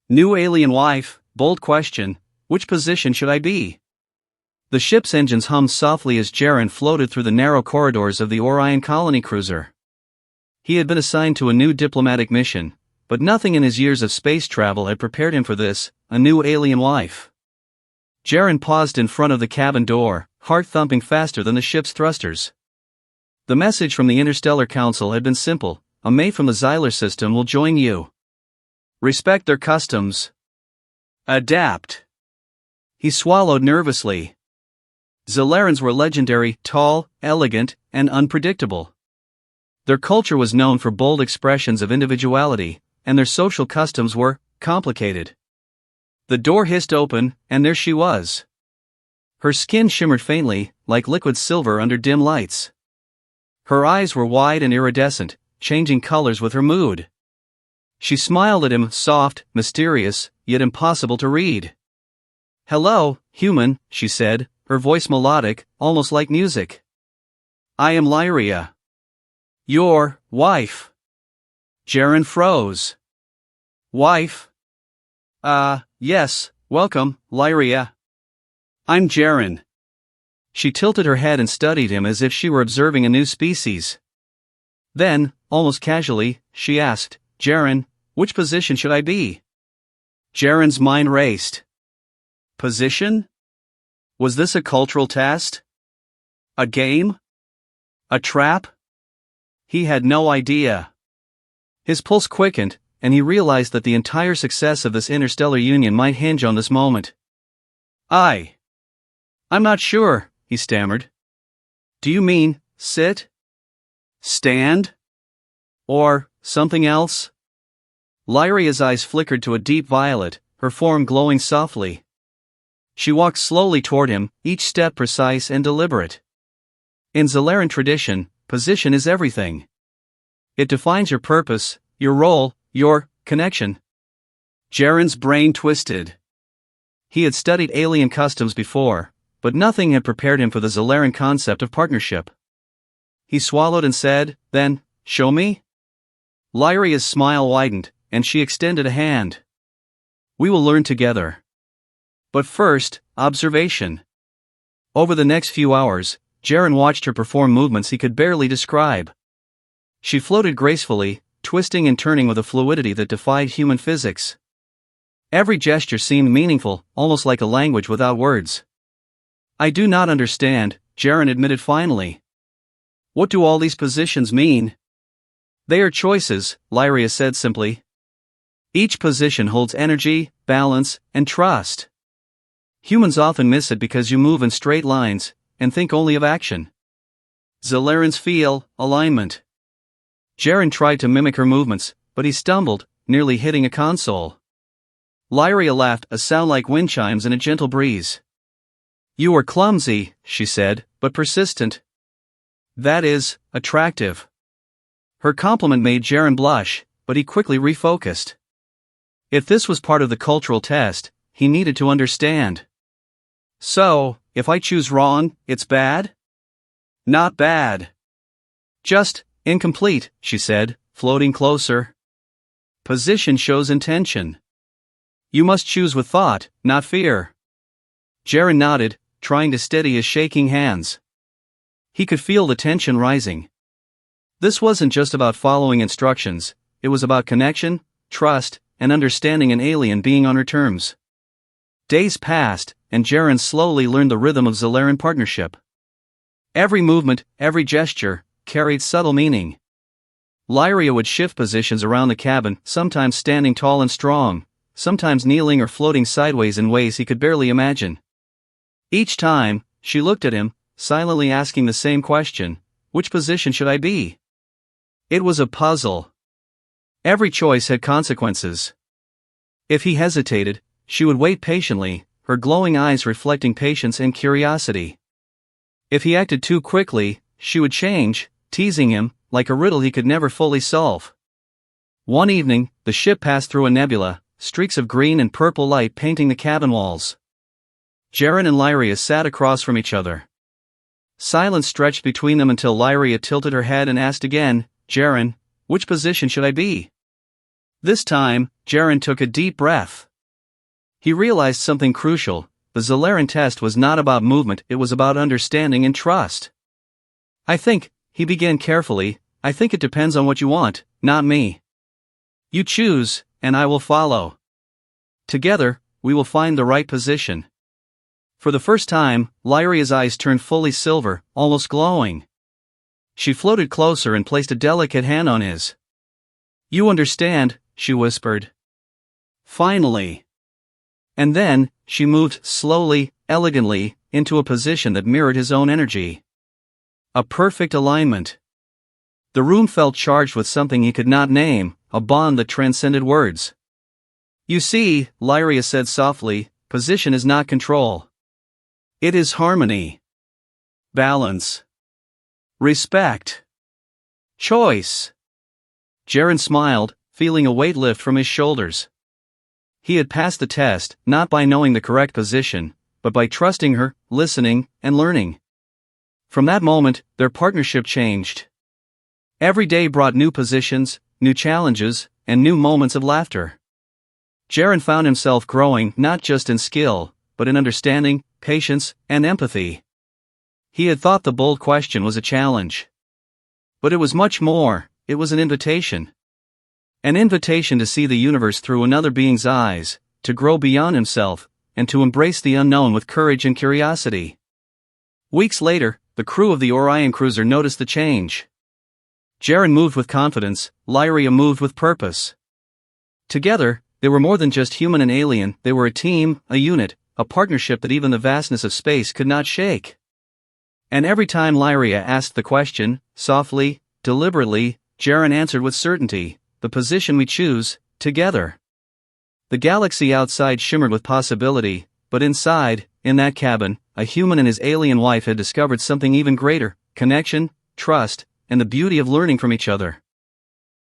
New alien wife, bold question, which position should I be? The ship's engines hummed softly as Jaren floated through the narrow corridors of the Orion colony cruiser. He had been assigned to a new diplomatic mission, but nothing in his years of space travel had prepared him for this, a new alien wife. Jaren paused in front of the cabin door, heart thumping faster than the ship's thrusters. The message from the Interstellar Council had been simple: a mate from the Xyler system will join you. Respect their customs. Adapt. He swallowed nervously. Xylerans were legendary, tall, elegant, and unpredictable. Their culture was known for bold expressions of individuality, and their social customs were complicated. The door hissed open, and there she was. Her skin shimmered faintly, like liquid silver under dim lights. Her eyes were wide and iridescent, changing colors with her mood. She smiled at him, soft, mysterious, yet impossible to read. "Hello, human," she said, her voice melodic, almost like music. "I am Lyria. Your wife." Jaren froze. "Wife? Yes, welcome, Lyria. I'm Jaren." She tilted her head and studied him as if she were observing a new species. Then, almost casually, she asked, "Jaren, which position should I be?" Jaren's mind raced. Position? Was this a cultural test? A game? A trap? He had no idea. His pulse quickened, and he realized that the entire success of this interstellar union might hinge on this moment. I'm not sure," he stammered. "Do you mean, sit? Stand? Or something else?" Lyria's eyes flickered to a deep violet, her form glowing softly. She walked slowly toward him, each step precise and deliberate. In Xyleran tradition, position is everything. It defines your purpose, your role, your connection. Jaren's brain twisted. He had studied alien customs before, but nothing had prepared him for the Xyleran concept of partnership. He swallowed and said, "Then, show me?" Lyria's smile widened, and she extended a hand. "We will learn together. But first, observation." Over the next few hours, Jaren watched her perform movements he could barely describe. She floated gracefully, twisting and turning with a fluidity that defied human physics. Every gesture seemed meaningful, almost like a language without words. "I do not understand," Jaren admitted finally. "What do all these positions mean?" "They are choices," Lyria said simply. "Each position holds energy, balance, and trust. Humans often miss it because you move in straight lines, and think only of action. Xylerans feel alignment." Jaren tried to mimic her movements, but he stumbled, nearly hitting a console. Lyria laughed, a sound like wind chimes in a gentle breeze. "You are clumsy," she said, "but persistent. That is attractive." Her compliment made Jaren blush, but he quickly refocused. If this was part of the cultural test, he needed to understand. "So, if I choose wrong, it's bad?" "Not bad. Just incomplete," she said, floating closer. "Position shows intention. You must choose with thought, not fear." Jaren nodded, trying to steady his shaking hands. He could feel the tension rising. This wasn't just about following instructions, it was about connection, trust, and understanding an alien being on her terms. Days passed, and Jaren slowly learned the rhythm of Xyleran partnership. Every movement, every gesture, carried subtle meaning. Lyria would shift positions around the cabin, sometimes standing tall and strong, sometimes kneeling or floating sideways in ways he could barely imagine. Each time, she looked at him, silently asking the same question: which position should I be? It was a puzzle. Every choice had consequences. If he hesitated, she would wait patiently, her glowing eyes reflecting patience and curiosity. If he acted too quickly, she would change, teasing him, like a riddle he could never fully solve. One evening, the ship passed through a nebula, streaks of green and purple light painting the cabin walls. Jaren and Lyria sat across from each other. Silence stretched between them until Lyria tilted her head and asked again, "Jaren, which position should I be?" This time, Jaren took a deep breath. He realized something crucial. The Zalaran test was not about movement, it was about understanding and trust. I think, he began carefully, I think it depends on what you want, not me. You choose, and I will follow. Together, we will find the right position. For the first time, Lyria's eyes turned fully silver, almost glowing. She floated closer and placed a delicate hand on his. You understand, she whispered. Finally. And then, she moved slowly, elegantly, into a position that mirrored his own energy. A perfect alignment. The room felt charged with something he could not name, a bond that transcended words. You see, Lyria said softly, position is not control. It is harmony. Balance. Respect. Choice. Jaren smiled, feeling a weight lift from his shoulders. He had passed the test, not by knowing the correct position, but by trusting her, listening, and learning. From that moment, their partnership changed. Every day brought new positions, new challenges, and new moments of laughter. Jaren found himself growing not just in skill, but in understanding, patience, and empathy. He had thought the bold question was a challenge. But it was much more, it was an invitation. An invitation to see the universe through another being's eyes, to grow beyond himself, and to embrace the unknown with courage and curiosity. Weeks later, the crew of the Orion cruiser noticed the change. Jaren moved with confidence, Lyria moved with purpose. Together, they were more than just human and alien, they were a team, a unit, a partnership that even the vastness of space could not shake. And every time Lyria asked the question, softly, deliberately, Jaren answered with certainty, the position we choose, together. The galaxy outside shimmered with possibility, but inside, in that cabin, a human and his alien wife had discovered something even greater, connection, trust, and the beauty of learning from each other.